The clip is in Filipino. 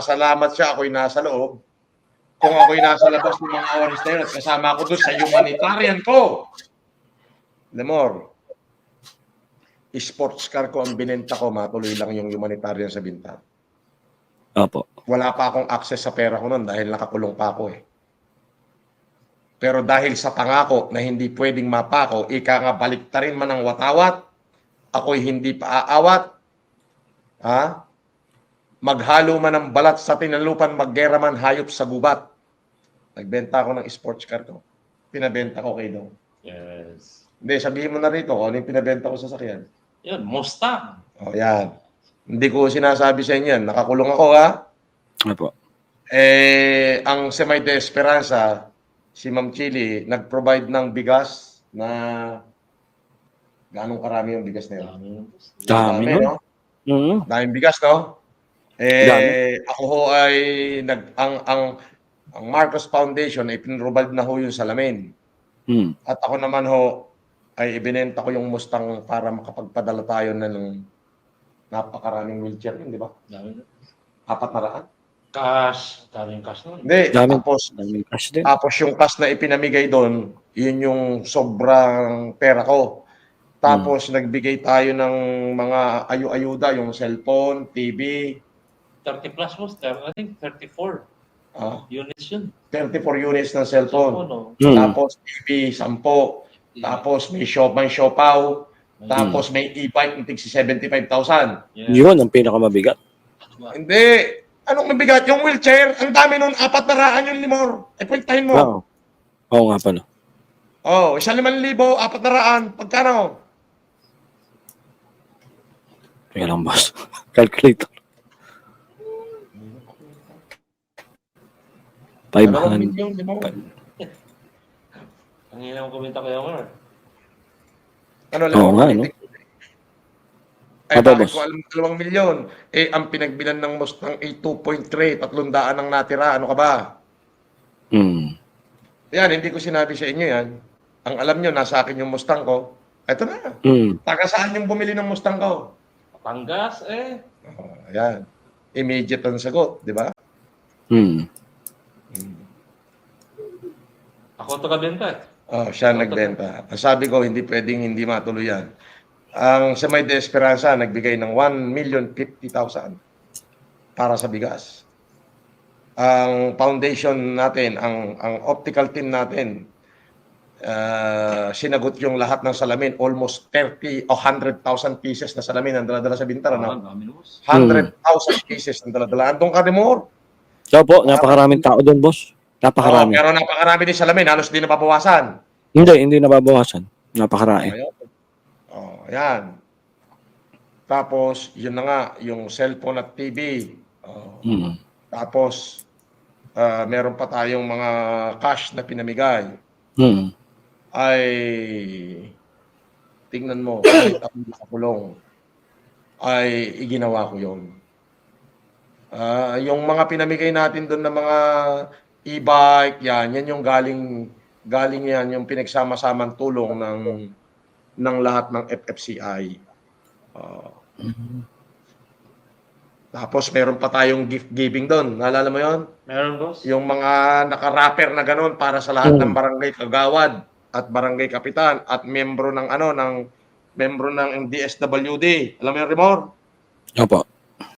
Salamat siya, ako'y nasa loob. Kung ako'y nasa labas ng mga oras na yun at kasama ko doon sa humanitarian ko. Lemor, sports car ko ang binenta ko, matuloy lang yung humanitarian sa binta. Opo. Wala pa akong access sa pera ko noon dahil nakakulong pa ako eh. Pero dahil sa pangako na hindi pwedeng mapako, ika nga baliktarin man ang watawat, ako'y hindi pa aawat, ha? Maghalo man ng balat sa tinalupan, maggera man hayop sa gubat. Nagbenta ako ng sports car ko. Pinabenta ko kay Dong. Yes. Hindi, sabihin mo na rito kung ano yung pinabenta ko sa sakyan. Yan, Mustang. O, yan. Hindi ko sinasabi sa inyo yan. Nakakulong ako, ha? Opo. Ang Semay de Esperanza, si Ma'am Chili, nag-provide ng bigas na ganong karami yung bigas na yun. Dami, no? No? Daming bigas, no? Ako ho ay ang Marcos Foundation ay pinrobald na ho yung salamin. At ako naman ho ay ibinenta ko yung Mustang para makapagpadala tayo ng napakaraming wheelchair yun, di ba? Dami. 400. Cash. Daming cash nun. Hindi, Daming cash din. tapos yung cash na ipinamigay doon, yun yung sobrang pera ko. Tapos nagbigay tayo ng mga ayuda, yung cellphone, TV. 30 plus mo, I think 34 units yun. 34 units ng cellphone. No? Tapos TV, 10. Tapos may siopaw. Tapos may e-bike ng tig 75,000. Yeah. Yun ang pinakamabigat. Hindi. Anong mabigat? Yung wheelchair, ang dami nun, 400 yung limor. Pwentahin mo. Wow. Oo nga pala. 1,500, 400. Pagkano? Kaya lang, boss. Calculator. 500. Ang ina mo kumita kay Omar. Ano lang? Oo nga, no? Ay, Aba, bakit boss. ko alam 2 milyon? Ang pinagbilan ng Mustang ay 2.3, 300 ang natira. Ano ka ba? Yan, hindi ko sinabi sa inyo yan. Ang alam nyo, nasa akin yung Mustang ko. Ito na. Taga saan yung bumili ng Mustang ko? Patangas, Ayan. Immediate ang sagot, di ba? Ako taga-benta. Siya nagbenta. Sabi ko, hindi pwedeng hindi matuloy yan. Ang Semay de Esperanza nagbigay ng 1,050,000 para sa bigas. Ang foundation natin, ang optical team natin, sinagot yung lahat ng salamin, almost 30 o 100,000 pieces na salamin ang dala-dala sa bintara. No? 100,000 pieces ang dala-dala. Andong ka, Demor? So po, napakaraming tao doon, boss. Napakarami. Pero napakarami din salamin, halos di nababawasan. Hindi nababawasan. Napakarami. Ayan. Tapos, yun na nga, yung cellphone at TV. Tapos, meron pa tayong mga cash na pinamigay. Ay, tingnan mo, kahit ako nakakulong, ay iginawa ko yun. Yung mga pinamigay natin doon na mga e-bike, yan yung galing yan, yung pinagsama-samang tulong ng lahat ng FFCI. Tapos meron pa tayong gift giving doon. Naalala mo yon? Meron, boss. Yung mga naka-wrapper na ganun para sa lahat ng barangay kagawad at barangay kapitan at membro ng membro ng DSWD. Alam mo yun, Rimor? Opo.